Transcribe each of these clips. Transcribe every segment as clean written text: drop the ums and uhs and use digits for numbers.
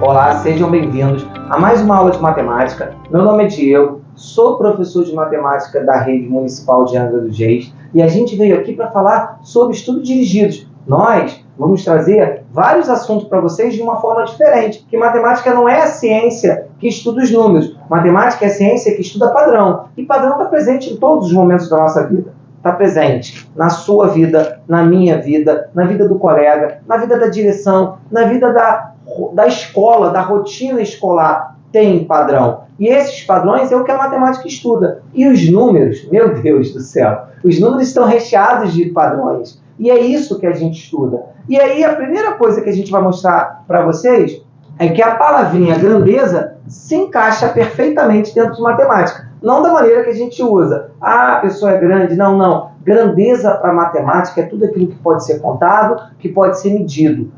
Olá, sejam bem-vindos a mais uma aula de matemática. Meu nome é Diego, sou professor de matemática da Rede Municipal de Angra dos Reis e a gente veio aqui para falar sobre estudos dirigidos. Nós vamos trazer vários assuntos para vocês de uma forma diferente, porque matemática não é a ciência que estuda os números. Matemática é a ciência que estuda padrão. E padrão está presente em todos os momentos da nossa vida. Está presente na sua vida, na minha vida, na vida do colega, na vida da direção, na vida da escola, da rotina escolar, tem padrão. E esses padrões é o que a matemática estuda. E os números, meu Deus do céu, os números estão recheados de padrões. E é isso que a gente estuda. E aí a primeira coisa que a gente vai mostrar para vocês é que a palavrinha grandeza se encaixa perfeitamente dentro de matemática. Não da maneira que a gente usa. Ah, a pessoa é grande. Não, não. Grandeza para matemática é tudo aquilo que pode ser contado, que pode ser medido.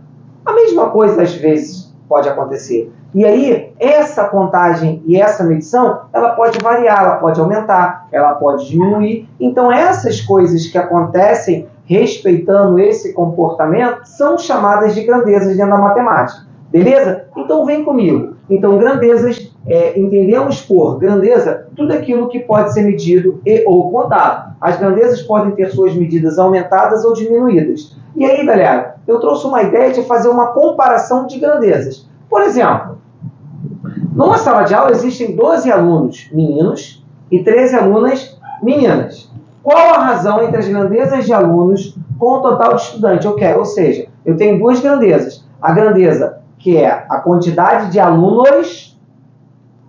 A mesma coisa, às vezes, pode acontecer. E aí, essa contagem e essa medição, ela pode variar, ela pode aumentar, ela pode diminuir. Então, essas coisas que acontecem respeitando esse comportamento são chamadas de grandezas dentro da matemática. Beleza? Então, vem comigo. Então, grandezas, entendemos por grandeza tudo aquilo que pode ser medido e ou contado. As grandezas podem ter suas medidas aumentadas ou diminuídas. E aí, galera, eu trouxe uma ideia de fazer uma comparação de grandezas. Por exemplo, numa sala de aula existem 12 alunos meninos e 13 alunas meninas. Qual a razão entre as grandezas de alunos com o total de estudantes? Ou seja, eu tenho duas grandezas. A grandeza que é a quantidade de alunos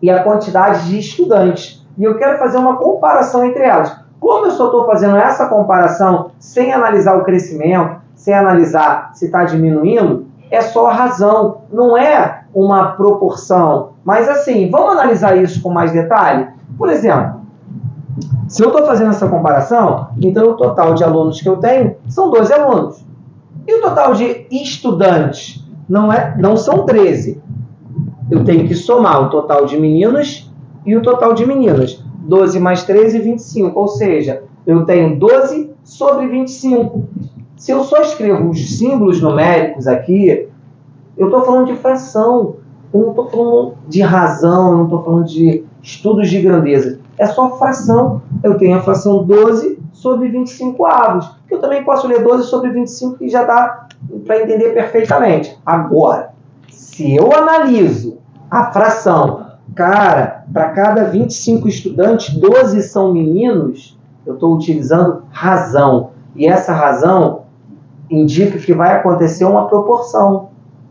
e a quantidade de estudantes. E eu quero fazer uma comparação entre elas. Como eu só estou fazendo essa comparação sem analisar o crescimento, sem analisar se está diminuindo, é só a razão, não é uma proporção. Mas assim, vamos analisar isso com mais detalhe? Por exemplo, se eu estou fazendo essa comparação, então o total de alunos que eu tenho são 12 alunos. E o total de estudantes não são 13. Eu tenho que somar o total de meninos e o total de meninas. 12 mais 13, 25. Ou seja, eu tenho 12 sobre 25. Se eu só escrevo os símbolos numéricos aqui, eu estou falando de fração. Eu não estou falando de razão, eu não estou falando de estudos de grandeza. É só fração. Eu tenho a fração 12 sobre 25 avos. Eu também posso ler 12 sobre 25 e já dá para entender perfeitamente. Agora, se eu analiso a fração, cara, para cada 25 estudantes, 12 são meninos, eu estou utilizando razão. E essa razão indica que vai acontecer uma proporção.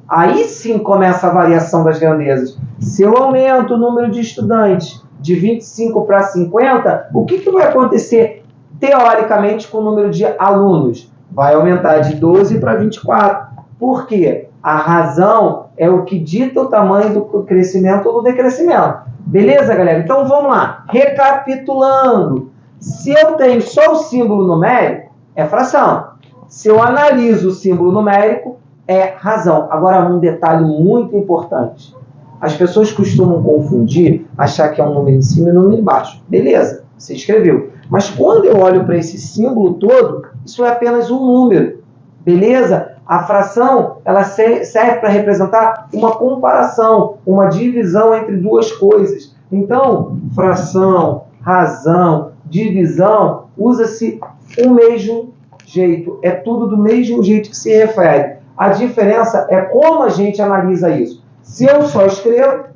Aí sim começa a variação das grandezas. Se eu aumento o número de estudantes de 25 para 50, o que vai acontecer teoricamente com o número de alunos? Vai aumentar de 12 para 24. Por quê? A razão é o que dita o tamanho do crescimento ou do decrescimento. Beleza, galera? Então vamos lá. Recapitulando. Se eu tenho só o símbolo numérico, é fração. Se eu analiso o símbolo numérico, é razão. Agora, um detalhe muito importante. As pessoas costumam confundir, achar que é um número em cima e um número embaixo. Beleza, você escreveu. Mas quando eu olho para esse símbolo todo, isso é apenas um número. Beleza? A fração, ela serve para representar uma comparação, uma divisão entre duas coisas. Então, fração, razão, divisão, usa-se o mesmo jeito. É tudo do mesmo jeito que se refere. A diferença é como a gente analisa isso. Se eu só escrevo,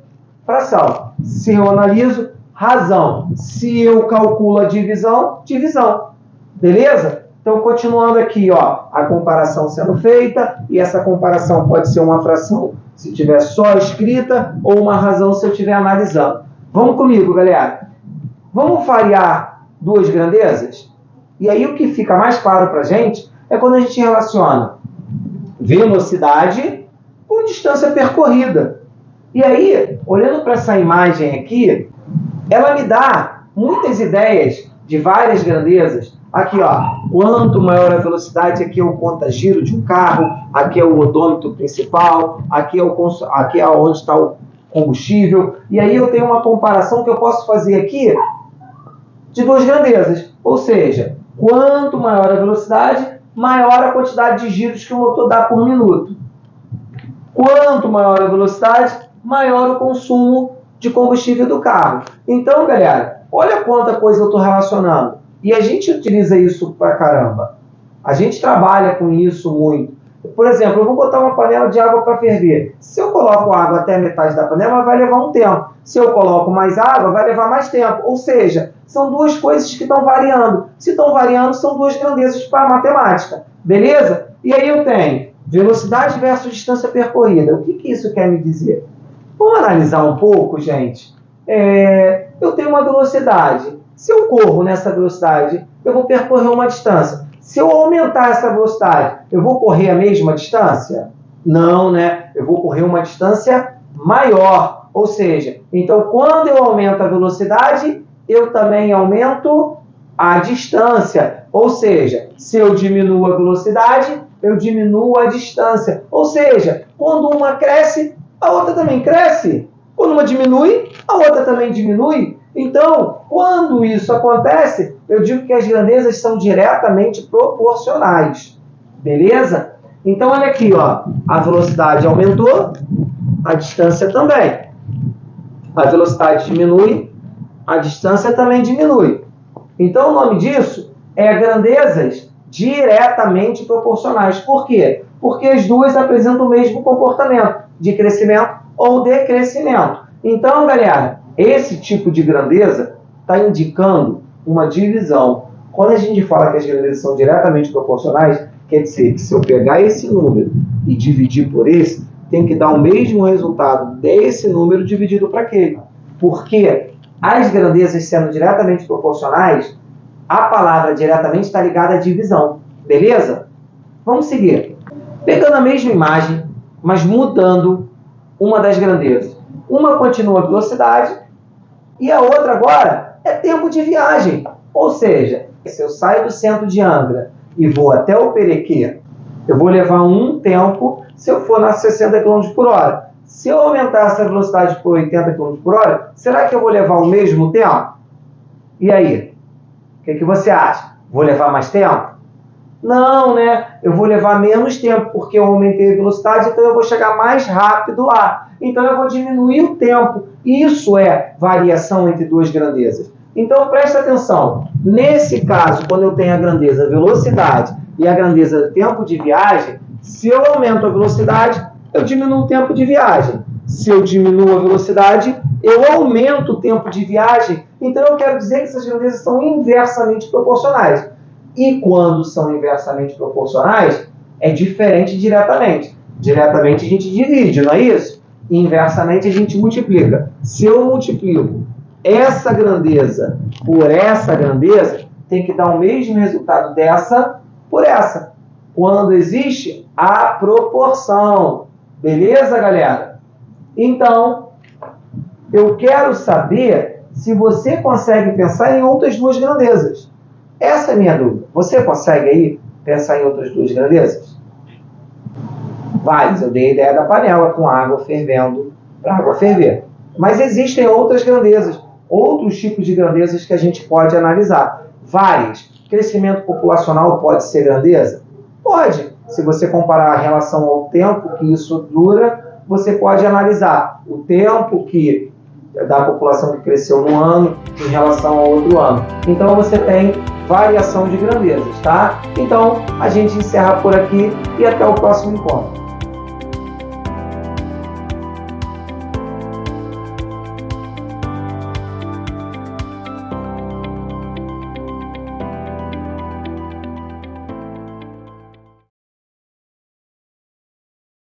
fração. Se eu analiso, razão. Se eu calculo a divisão, divisão. Beleza? Então, continuando aqui, ó, a comparação sendo feita, e essa comparação pode ser uma fração se tiver só escrita, ou uma razão se eu estiver analisando. Vamos comigo, galera. Vamos variar duas grandezas? E aí o que fica mais claro para a gente é quando a gente relaciona velocidade com distância percorrida. E aí, olhando para essa imagem aqui, ela me dá muitas ideias de várias grandezas. Aqui, ó, quanto maior a velocidade, aqui é o conta-giro de um carro, aqui é o odômetro principal, aqui é onde está o combustível. E aí eu tenho uma comparação que eu posso fazer aqui de duas grandezas. Ou seja, quanto maior a velocidade, maior a quantidade de giros que o motor dá por minuto. Quanto maior a velocidade, maior o consumo de combustível do carro. Então, galera, olha quanta coisa eu estou relacionando. E a gente utiliza isso pra caramba. A gente trabalha com isso muito. Por exemplo, eu vou botar uma panela de água para ferver. Se eu coloco água até a metade da panela, vai levar um tempo. Se eu coloco mais água, vai levar mais tempo. Ou seja, são duas coisas que estão variando. Se estão variando, são duas grandezas para a matemática. Beleza? E aí eu tenho velocidade versus distância percorrida. O que isso quer me dizer? Vamos analisar um pouco, gente. Eu tenho uma velocidade. Se eu corro nessa velocidade, eu vou percorrer uma distância. Se eu aumentar essa velocidade, eu vou correr a mesma distância? Não, né? Eu vou correr uma distância maior. Ou seja, então quando eu aumento a velocidade, eu também aumento a distância. Ou seja, se eu diminuo a velocidade, eu diminuo a distância. Ou seja, quando uma cresce, a outra também cresce. Quando uma diminui, a outra também diminui. Então, quando isso acontece, eu digo que as grandezas são diretamente proporcionais. Beleza? Então, olha aqui, ó. A velocidade aumentou, a distância também. A velocidade diminui, a distância também diminui. Então, o nome disso é grandezas diretamente proporcionais. Por quê? Porque as duas apresentam o mesmo comportamento de crescimento ou decrescimento. Então, galera, esse tipo de grandeza está indicando uma divisão. Quando a gente fala que as grandezas são diretamente proporcionais, quer dizer que se eu pegar esse número e dividir por esse, tem que dar o mesmo resultado desse número dividido para aquele. Porque as grandezas sendo diretamente proporcionais, a palavra diretamente está ligada à divisão. Beleza? Vamos seguir. Pegando a mesma imagem, mas mudando uma das grandezas. Uma continua a velocidade e a outra agora é tempo de viagem. Ou seja, se eu saio do centro de Angra e vou até o Perequê, eu vou levar um tempo se eu for nas 60 km por hora. Se eu aumentar essa velocidade por 80 km por hora, será que eu vou levar o mesmo tempo? E aí? O que você acha? Vou levar mais tempo? Não, né? Eu vou levar menos tempo porque eu aumentei a velocidade, então eu vou chegar mais rápido lá. Então eu vou diminuir o tempo. Isso é variação entre duas grandezas. Então presta atenção. Nesse caso, quando eu tenho a grandeza velocidade e a grandeza tempo de viagem, se eu aumento a velocidade, eu diminuo o tempo de viagem. Se eu diminuo a velocidade, eu aumento o tempo de viagem. Então eu quero dizer que essas grandezas são inversamente proporcionais. E quando são inversamente proporcionais, é diferente diretamente. Diretamente a gente divide, não é isso? Inversamente a gente multiplica. Se eu multiplico essa grandeza por essa grandeza, tem que dar o mesmo resultado dessa por essa. Quando existe a proporção. Beleza, galera? Então, eu quero saber se você consegue pensar em outras duas grandezas. Essa é a minha dúvida. Você consegue aí pensar em outras duas grandezas? Várias. Eu dei a ideia da panela com água fervendo para a água ferver. Mas existem outras grandezas, outros tipos de grandezas que a gente pode analisar. Várias. Crescimento populacional pode ser grandeza? Pode. Se você comparar a relação ao tempo que isso dura, você pode analisar o tempo da população que cresceu no ano em relação ao outro ano. Então você tem variação de grandezas, tá? Então a gente encerra por aqui e até o próximo encontro.